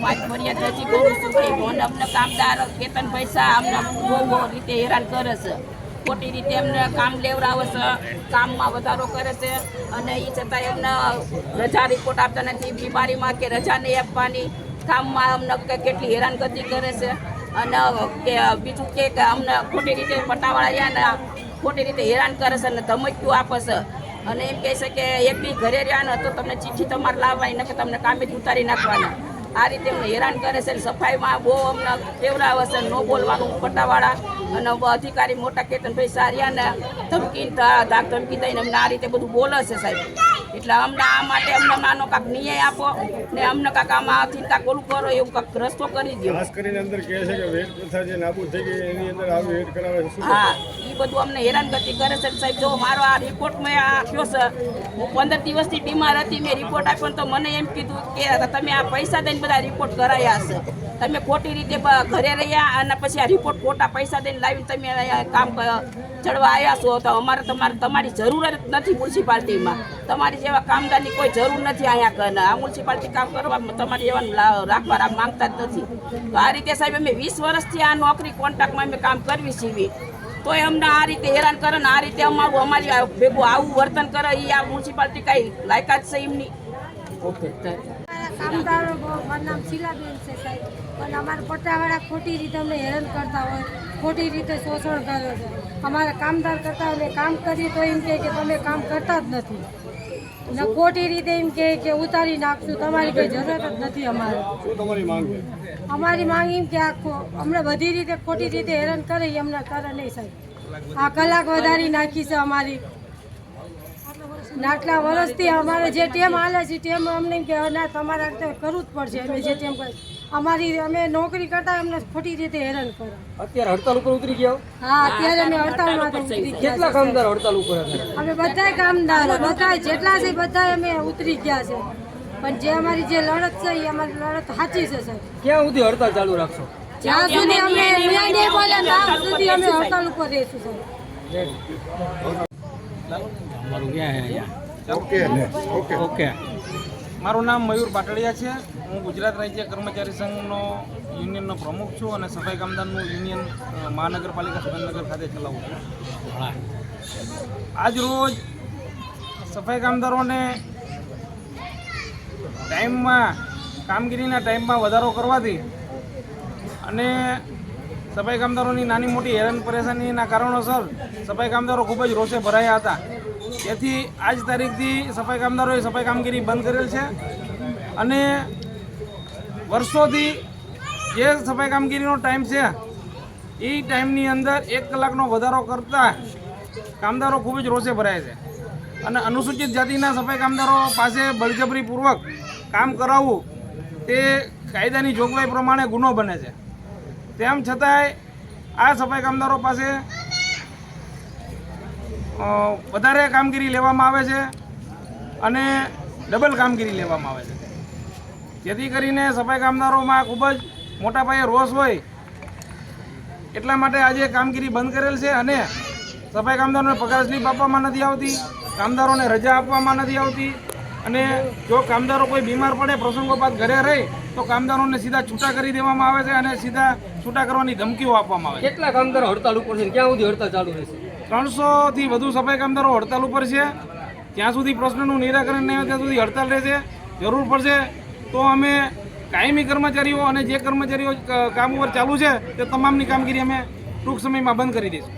પાંચ ફરિયાદ હજી કરું છું કે અમને કામદાર કેતન પૈસા અમને બહુ રીતે હેરાન કરે છે, ખોટી રીતે એમને કામ લેવડાવે છે, કામમાં વધારો કરે છે અને એ છતાં એમને રજા રિપોર્ટ આપતા નથી, બીમારીમાં કે રજા નહીં આપવાની, કામમાં અમને કેટલી હેરાનગતિ કરે છે અને બીજું કે અમને ખોટી રીતે પટ્ટાવાળા ને ખોટી રીતે હેરાન કરે છે અને ધમકીઓ આપે છે અને એમ કહે છે કે એક બી ઘરે રહ્યા ને તો તમને ચિઠ્ઠી તમારે લાવવાની ને કે તમને કામે જ ઉતારી નાખવાના, આ રીતે અમને હેરાન કરે છે. સફાઈમાં બહુ અમને કેવડાવે છે, ન બોલવાનું પટ્ટાવાળા અને અધિકારી મોટા કેતનભાઈ સારિયાને ધમકી ધાક ધમકી દઈને અમને આ રીતે બધું બોલે છે સાહેબ. એટલે અમને આ માટે અમને નાનો કાંક ન્યાય આપો ને અમને કાંક આમાંથી કાંક ઓલું કરો એવું કાંક રસ્તો કરી દો. ખાસ કરીને અંદર કહે છે કે વેટ પ્રથા જે નાબૂદ થઈ ગઈ એની અંદર આવી વેટ કરાવે છે. હા, એ બધું અમને હેરાનગતિ કરે છે સાહેબ. જો મારો આ રિપોર્ટ મેં આપ્યો છે, હું 15 દિવસથી બીમાર હતી, મેં રિપોર્ટ આપ્યો તો મને એમ કીધું કે તમે આ પૈસા દઈને બધા રિપોર્ટ કરાયા હશે, તમે ખોટી રીતે ઘરે રહ્યા અને પછી આ રિપોર્ટ ખોટા પૈસા દઈને લાવીને તમે અહીંયા કામ ચડવા આવ્યા છો તો અમારે તમારી જરૂર જ નથી મ્યુનિસિપાલિટીમાં, તમારી જેવા કામદારની કોઈ જરૂર નથી અહીંયા કરીને, આ મ્યુનિસિપાલિટી કામ કરવા તમારી જેવા રાખવા માંગતા જ નથી. તો આ રીતે સાહેબ અમે 20 વર્ષથી આ નોકરી કોન્ટ્રાક્ટમાં અમે કામ કરવી છીએ તોય અમને આ રીતે હેરાન કરે ને આ રીતે અમારી ભેગું આવું વર્તન કરે એ આ મ્યુનિસિપાલિટી કાંઈ લાયકાત છે એમની. ઓકે, કામદારો મારું નામ શીલાબેન છે સાહેબ, પણ અમારા પટ્ટાવાળા ખોટી રીતે અમને હેરાન કરતા હોય, ખોટી રીતે શોષણ કરે છે. અમારા કામદાર કરતા અમે કામ કરીએ તો એમ કહે કે તમે કામ કરતા જ નથી ને ખોટી રીતે એમ કે ઉતારી નાખશું, તમારી કોઈ જરૂર જ નથી. અમારે શું તમારી માંગ છે? અમારી માંગ એમ કે અમને બધી રીતે ખોટી રીતે હેરાન કરે એ અમને કરે નહીં સાહેબ. આ કલાક વધારી નાખી છે અમારી, આટલા વર્ષથી અમારે જે ટેમ હાલે છે ટેમ અમને કે ના તમારે કરવું જ પડશે. અમે જે ટેમ અમારી અમે નોકરી કરતા અમને ખોટી રીતે હેરાન કરે. અત્યારે હડતાલ ઉપર ઉતરી ગયા? હા, અત્યારે અમે હડતાલમાં ઉતરી ગયા. કેટલા કામદાર હડતાલ ઉપર હતા? અમે બધા કામદારો બધા જેટલા છે બધા અમે ઉતરી ગયા છે, પણ જે અમારી જે લડત છે એ અમારી લડત સાચી છે સાહેબ. ક્યાં સુધી હડતાલ ચાલુ રાખશો? જ્યાં સુધી અમે ન્યાય નહીં બોલે ત્યાં સુધી અમે હડતાલ ઉપર રહીશું સાહેબ. ઓકે. મારું નામ મયુર પાટડિયા છે. હું ગુજરાત રાજ્ય કર્મચારી સંઘનો યુનિયનનો પ્રમુખ છું અને સફાઈ કામદારનું યુનિયન મહાનગરપાલિકા સુરેન્દ્રનગર ખાતે ચલાવું છું. આજ રોજ સફાઈ કામદારોને ટાઈમમાં કામગીરીના ટાઈમમાં વધારો કરવાથી અને સફાઈ કામદારોની નાની મોટી હેરાન પરેશાનીના કારણોસર સફાઈ કામદારો ખૂબ જ રોષે ભરાયા હતા. તેથી આજ તારીખથી સફાઈ કામદારોએ સફાઈ કામગીરી બંધ કરેલ છે અને વર્ષોથી જે સફાઈ કામગીરીનો ટાઈમ છે એ ટાઈમની અંદર 1 કલાકનો વધારો કરતા કામદારો ખૂબ જ રોષે ભરાય છે અને અનુસૂચિત જાતિના સફાઈ કામદારો પાસે બળજબરીપૂર્વક કામ કરાવવું તે કાયદાની જોગવાઈ પ્રમાણે ગુનો બને છે. તેમ છતાંય આ સફાઈ કામદારો પાસે વધારે કામગીરી લેવામાં આવે છે અને ડબલ કામગીરી લેવામાં આવે છે, જેથી કરીને સફાઈ કામદારોમાં ખૂબ જ મોટા પાયે રોષ હોય એટલા માટે આજે કામગીરી બંધ કરેલ છે અને સફાઈ કામદારોને પગાર સ્લીપ આપવામાં નથી આવતી, કામદારોને રજા આપવામાં નથી આવતી અને જો કામદારો કોઈ બીમાર પડે પ્રસંગોપાત ઘરે રહે તો કામદારોને સીધા છૂટા કરી દેવામાં આવે છે અને સીધા છૂટા કરવાની ધમકીઓ આપવામાં આવે છે. કેટલા કામદારો હડતાલ ઉપર છે? ક્યાં સુધી હડતાલ ચાલુ રહેશે? 300થી વધુ સફાઈ કામદારો હડતાલ ઉપર છે. ત્યાં સુધી પ્રશ્નનું નિરાકરણ નહીં આવે ત્યાં સુધી હડતાલ રહેશે. જરૂર પડશે તો અમે કાયમી કર્મચારીઓ અને જે કર્મચારીઓ કામ ઉપર ચાલુ છે તે તમામની કામગીરી અમે ટૂંક સમયમાં બંધ કરી દઈશું.